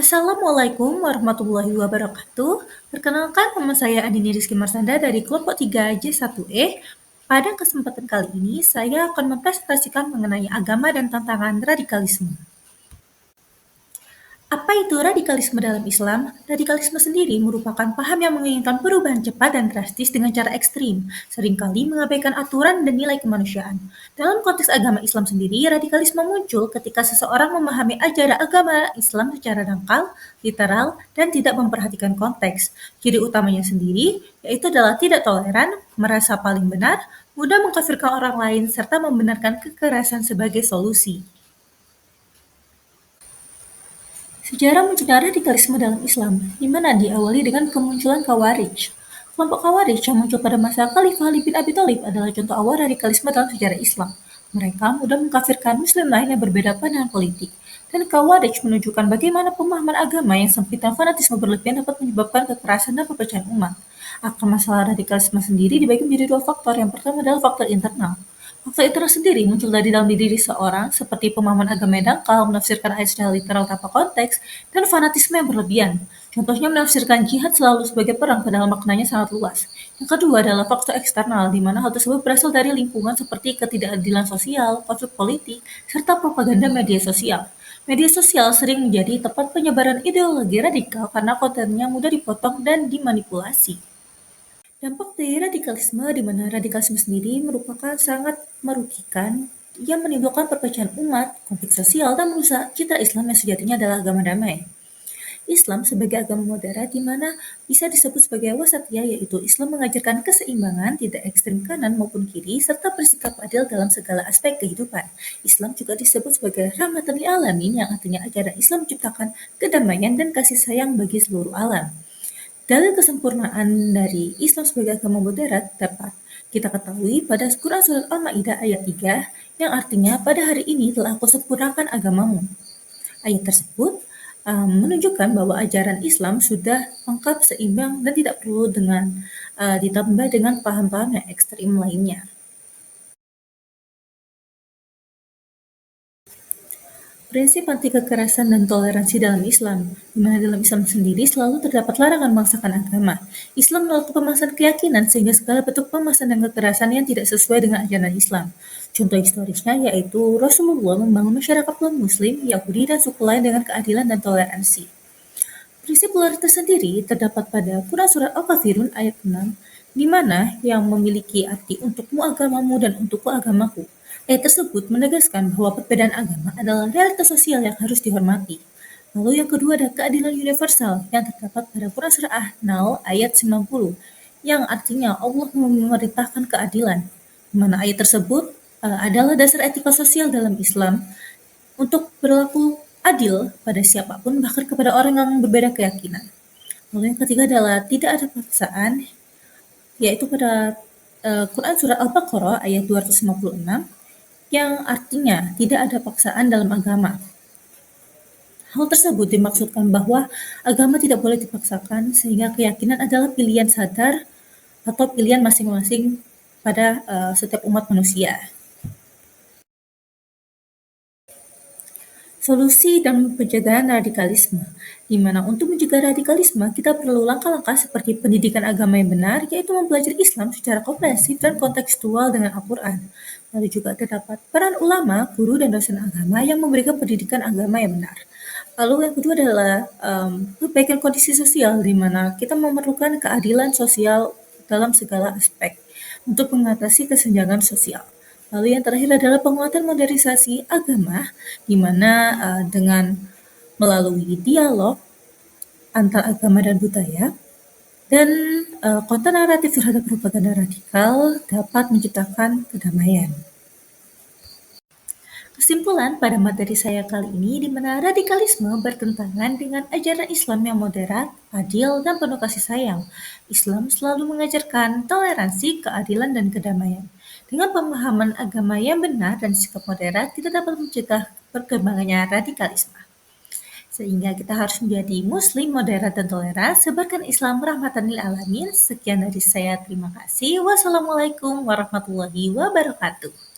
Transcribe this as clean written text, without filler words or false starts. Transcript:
Assalamualaikum warahmatullahi wabarakatuh. Perkenalkan, nama saya Andini Rizky Marsanda dari kelompok 3J1E. Pada kesempatan kali ini, saya akan mempresentasikan mengenai agama dan tantangan radikalisme. Apa itu radikalisme dalam Islam? Radikalisme sendiri merupakan paham yang menginginkan perubahan cepat dan drastis dengan cara ekstrim, seringkali mengabaikan aturan dan nilai kemanusiaan. Dalam konteks agama Islam sendiri, radikalisme muncul ketika seseorang memahami ajaran agama Islam secara dangkal, literal, dan tidak memperhatikan konteks. Ciri utamanya sendiri yaitu adalah tidak toleran, merasa paling benar, mudah mengkafirkan orang lain, serta membenarkan kekerasan sebagai solusi. Sejarah munculnya radikalisme dalam Islam, di mana diawali dengan kemunculan Khawarij. Kelompok Khawarij yang muncul pada masa Khalifah Ali bin Abi Thalib adalah contoh awal radikalisme dalam sejarah Islam. Mereka mudah mengkafirkan Muslim lain yang berbeda pandangan politik, dan Khawarij menunjukkan bagaimana pemahaman agama yang sempit dan fanatisme berlebihan dapat menyebabkan kekerasan dan perpecahan umat. Akar masalah radikalisme sendiri dibagi menjadi dua faktor. Yang pertama adalah faktor internal. Faktor internal sendiri muncul dari dalam diri seorang, seperti pemahaman agama yang dangkal, menafsirkan ayat secara literal tanpa konteks, dan fanatisme yang berlebihan. Contohnya menafsirkan jihad selalu sebagai perang, padahal maknanya sangat luas. Yang kedua adalah faktor eksternal, di mana hal tersebut berasal dari lingkungan seperti ketidakadilan sosial, konflik politik, serta propaganda media sosial. Media sosial sering menjadi tempat penyebaran ideologi radikal karena kontennya mudah dipotong dan dimanipulasi. Dampak dari radikalisme, di mana radikalisme sendiri merupakan sangat merugikan yang menimbulkan perpecahan umat, konflik sosial, dan merusak citra Islam yang sejatinya adalah agama damai. Islam sebagai agama moderat di mana bisa disebut sebagai wasatiyah, yaitu Islam mengajarkan keseimbangan, tidak ekstrem kanan maupun kiri, serta bersikap adil dalam segala aspek kehidupan. Islam juga disebut sebagai rahmatan lil alamin, yang artinya ajaran Islam menciptakan kedamaian dan kasih sayang bagi seluruh alam. Dalil kesempurnaan dari Islam sebagai agama moderat dapat kita ketahui pada Quran Surat Al-Ma'idah ayat 3, yang artinya, pada hari ini telah aku sempurnakan agamamu. Ayat tersebut menunjukkan bahwa ajaran Islam sudah lengkap, seimbang, dan tidak perlu ditambah dengan paham-paham yang ekstrim lainnya. Prinsip anti kekerasan dan toleransi dalam Islam, di mana dalam Islam sendiri selalu terdapat larangan memaksakan agama. Islam melakukan pemaksaan keyakinan sehingga segala bentuk pemaksaan dan kekerasan yang tidak sesuai dengan ajaran Islam. Contoh historisnya yaitu Rasulullah membangun masyarakat non-Muslim, Yahudi, dan suku lain dengan keadilan dan toleransi. Prinsip pluralitas sendiri terdapat pada Quran Surat Al-Kafirun ayat 6, di mana yang memiliki arti untukmu agamamu dan untukku agamaku. Ayat tersebut menegaskan bahwa perbedaan agama adalah realitas sosial yang harus dihormati. Lalu yang kedua adalah keadilan universal yang terdapat pada Quran Surah An-Nahl ayat 90, yang artinya Allah memerintahkan keadilan, di mana ayat tersebut adalah dasar etika sosial dalam Islam untuk berlaku adil pada siapapun, bahkan kepada orang yang berbeda keyakinan. Lalu yang ketiga adalah tidak ada paksaan, yaitu pada Quran Surah Al-Baqarah ayat 256, yang artinya tidak ada paksaan dalam agama. Hal tersebut dimaksudkan bahwa agama tidak boleh dipaksakan, sehingga keyakinan adalah pilihan sadar atau pilihan masing-masing pada setiap umat manusia. Solusi dan pencegahan radikalisme, di mana untuk mencegah radikalisme kita perlu langkah-langkah seperti pendidikan agama yang benar, yaitu mempelajari Islam secara komprehensif dan kontekstual dengan Al-Quran. Lalu juga terdapat peran ulama, guru, dan dosen agama yang memberikan pendidikan agama yang benar. Lalu yang kedua adalah perbaikan kondisi sosial, di mana kita memerlukan keadilan sosial dalam segala aspek untuk mengatasi kesenjangan sosial. Lalu yang terakhir adalah penguatan modernisasi agama, di mana dengan melalui dialog antar agama dan budaya dan konten naratif terhadap propaganda radikal dapat menciptakan kedamaian. Kesimpulan pada materi saya kali ini, di mana radikalisme bertentangan dengan ajaran Islam yang moderat, adil, dan penuh kasih sayang. Islam selalu mengajarkan toleransi, keadilan, dan kedamaian. Dengan pemahaman agama yang benar dan sikap moderat, kita dapat mencegah perkembangannya radikalisme. Sehingga kita harus menjadi muslim moderat dan toleran, sebarkan Islam rahmatan lil alamin. Sekian dari saya, terima kasih. Wassalamualaikum warahmatullahi wabarakatuh.